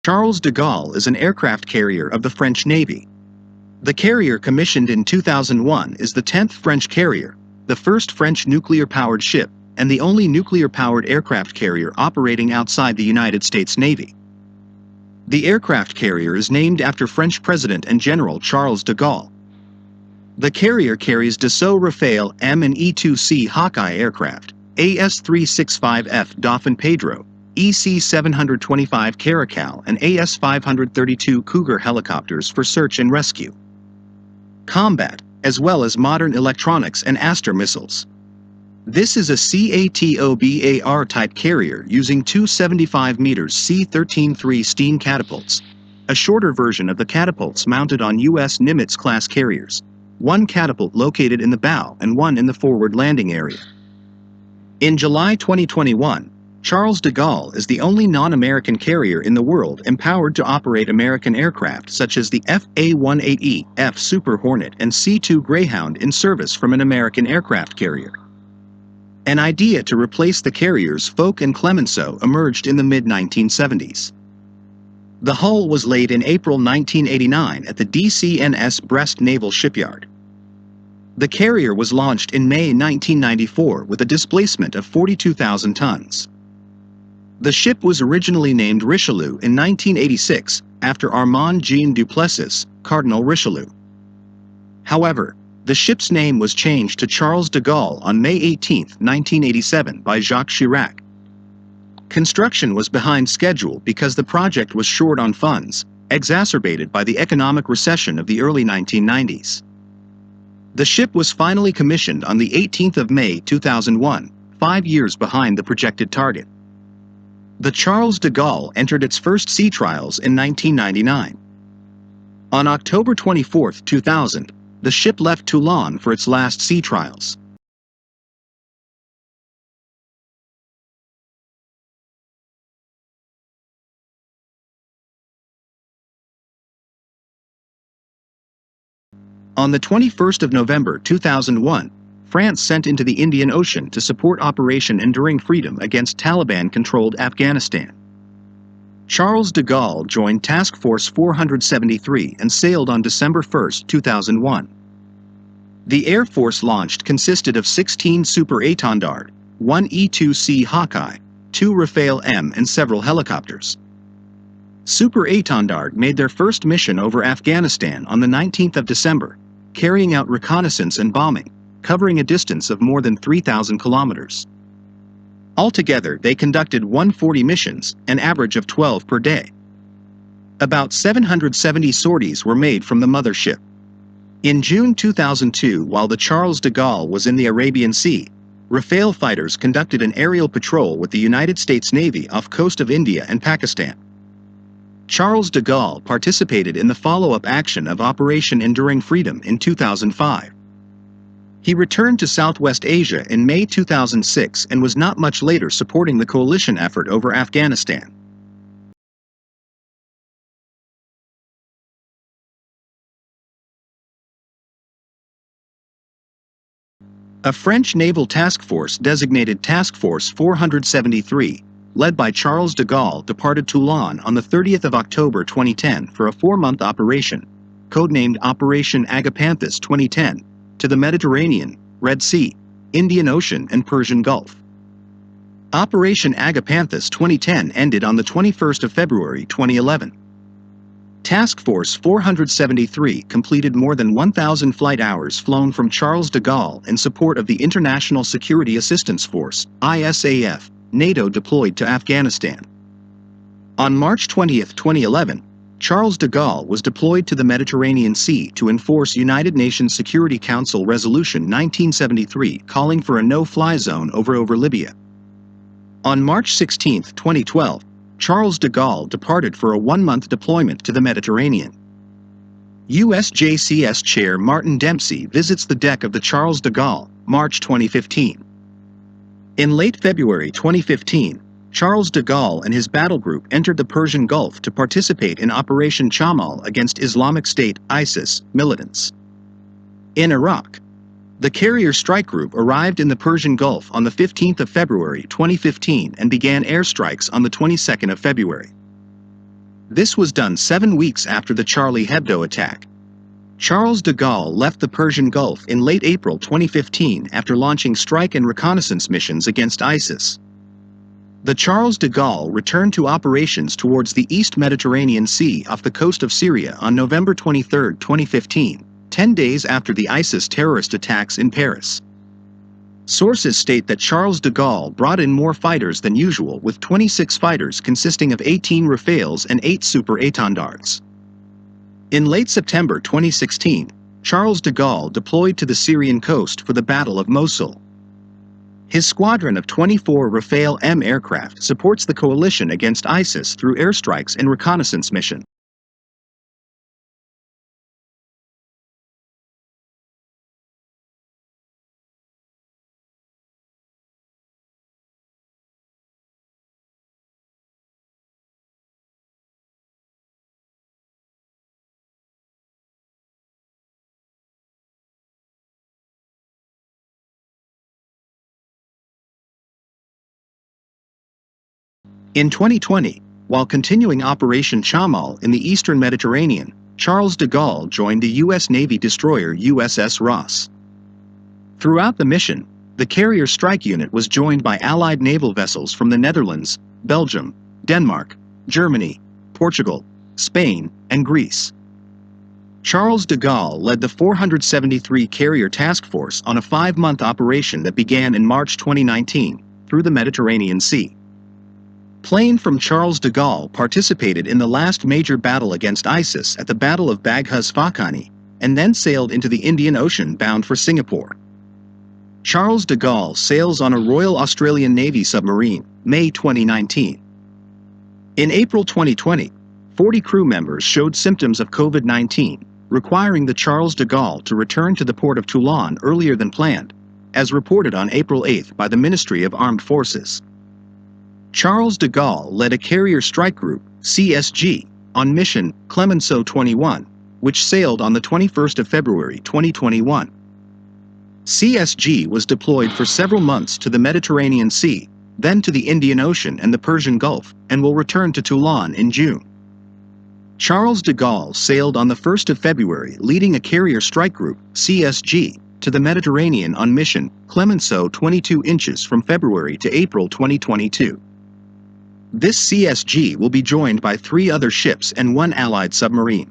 Charles de Gaulle is an aircraft carrier of the French Navy. The carrier commissioned in 2001 is the 10th French carrier, the first French nuclear-powered ship, and the only nuclear-powered aircraft carrier operating outside the United States Navy. The aircraft carrier is named after French President and General Charles de Gaulle. The carrier carries Dassault Rafale M and E-2C Hawkeye aircraft, AS-365F Dauphin Pedro, EC-725 Caracal and AS-532 Cougar helicopters for search and rescue, combat, as well as modern electronics and Aster missiles. This is a CATOBAR-type carrier using two 75-meter C-13-3 steam catapults, a shorter version of the catapults mounted on U.S. Nimitz-class carriers, one catapult located in the bow and one in the forward landing area. In July 2021, Charles de Gaulle is the only non-American carrier in the world empowered to operate American aircraft such as the FA-18E, F Super Hornet and C-2 Greyhound in service from an American aircraft carrier. An idea to replace the carriers Foch and Clemenceau emerged in the mid-1970s. The hull was laid in April 1989 at the DCNS Brest naval shipyard. The carrier was launched in May 1994 with a displacement of 42,000 tons. The ship was originally named Richelieu in 1986 after Armand-Jean du Plessis, Cardinal Richelieu. However, the ship's name was changed to Charles de Gaulle on May 18, 1987 by Jacques Chirac. Construction was behind schedule because the project was short on funds, exacerbated by the economic recession of the early 1990s. The ship was finally commissioned on the 18th of May 2001, 5 years behind the projected target. The Charles de Gaulle entered its first sea trials in 1999. On October 24, 2000, the ship left Toulon for its last sea trials. On the 21st of November 2001, France sent into the Indian Ocean to support Operation Enduring Freedom against Taliban-controlled Afghanistan. Charles de Gaulle joined Task Force 473 and sailed on December 1, 2001. The Air Force launched consisted of 16 Super Étendard, 1 E-2C Hawkeye, 2 Rafale M and several helicopters. Super Étendard made their first mission over Afghanistan on the 19th of December, carrying out reconnaissance and bombing, covering a distance of more than 3,000 kilometers. Altogether, they conducted 140 missions, an average of 12 per day. About 770 sorties were made from the mothership. In June 2002, while the Charles de Gaulle was in the Arabian Sea, Rafale fighters conducted an aerial patrol with the United States Navy off coast of India and Pakistan. Charles de Gaulle participated in the follow-up action of Operation Enduring Freedom in 2005. He returned to Southwest Asia in May 2006 and was not much later supporting the coalition effort over Afghanistan. A French naval task force designated Task Force 473, led by Charles de Gaulle, departed Toulon on the 30th of October 2010 for a 4-month operation, codenamed Operation Agapanthus 2010, to the Mediterranean, Red Sea, Indian Ocean and Persian Gulf. Operation Agapanthus 2010 ended on the 21st of February 2011. Task Force 473 completed more than 1,000 flight hours flown from Charles de Gaulle in support of the International Security Assistance Force, ISAF, NATO deployed to Afghanistan. On March 20, 2011, Charles de Gaulle was deployed to the Mediterranean Sea to enforce United Nations Security Council Resolution 1973 calling for a no-fly zone over Libya. On March 16, 2012, Charles de Gaulle departed for a 1-month deployment to the Mediterranean. USJCS Chair Martin Dempsey visits the deck of the Charles de Gaulle, March 2015. In late February 2015, Charles de Gaulle and his battle group entered the Persian Gulf to participate in Operation Chamal against Islamic State (ISIS) militants. In Iraq, the carrier strike group arrived in the Persian Gulf on the 15th of February 2015 and began airstrikes on the 22nd of February. This was done 7 weeks after the Charlie Hebdo attack. Charles de Gaulle left the Persian Gulf in late April 2015 after launching strike and reconnaissance missions against ISIS. The Charles de Gaulle returned to operations towards the East Mediterranean Sea off the coast of Syria on November 23, 2015, 10 days after the ISIS terrorist attacks in Paris. Sources state that Charles de Gaulle brought in more fighters than usual, with 26 fighters consisting of 18 Rafales and 8 Super Étendards. In late September 2016, Charles de Gaulle deployed to the Syrian coast for the Battle of Mosul. His squadron of 24 Rafale M aircraft supports the coalition against ISIS through airstrikes and reconnaissance missions. In 2020, while continuing Operation Chamal in the eastern Mediterranean, Charles de Gaulle joined the U.S. Navy destroyer USS Ross. Throughout the mission, the carrier strike unit was joined by Allied naval vessels from the Netherlands, Belgium, Denmark, Germany, Portugal, Spain, and Greece. Charles de Gaulle led the 473 Carrier Task Force on a 5-month operation that began in March 2019, through the Mediterranean Sea. Plane from Charles de Gaulle participated in the last major battle against ISIS at the Battle of Baghuz Fakhani, and then sailed into the Indian Ocean bound for Singapore. Charles de Gaulle sails on a Royal Australian Navy submarine, May 2019. In April 2020, 40 crew members showed symptoms of COVID-19, requiring the Charles de Gaulle to return to the port of Toulon earlier than planned, as reported on April 8 by the Ministry of Armed Forces. Charles de Gaulle led a carrier strike group, CSG, on mission Clemenceau 21, which sailed on the 21st of February 2021. CSG was deployed for several months to the Mediterranean Sea, then to the Indian Ocean and the Persian Gulf, and will return to Toulon in June. Charles de Gaulle sailed on the 1st of February, leading a carrier strike group, CSG, to the Mediterranean on mission Clemenceau 22 inches from February to April 2022. This CSG will be joined by 3 other ships and 1 Allied submarine.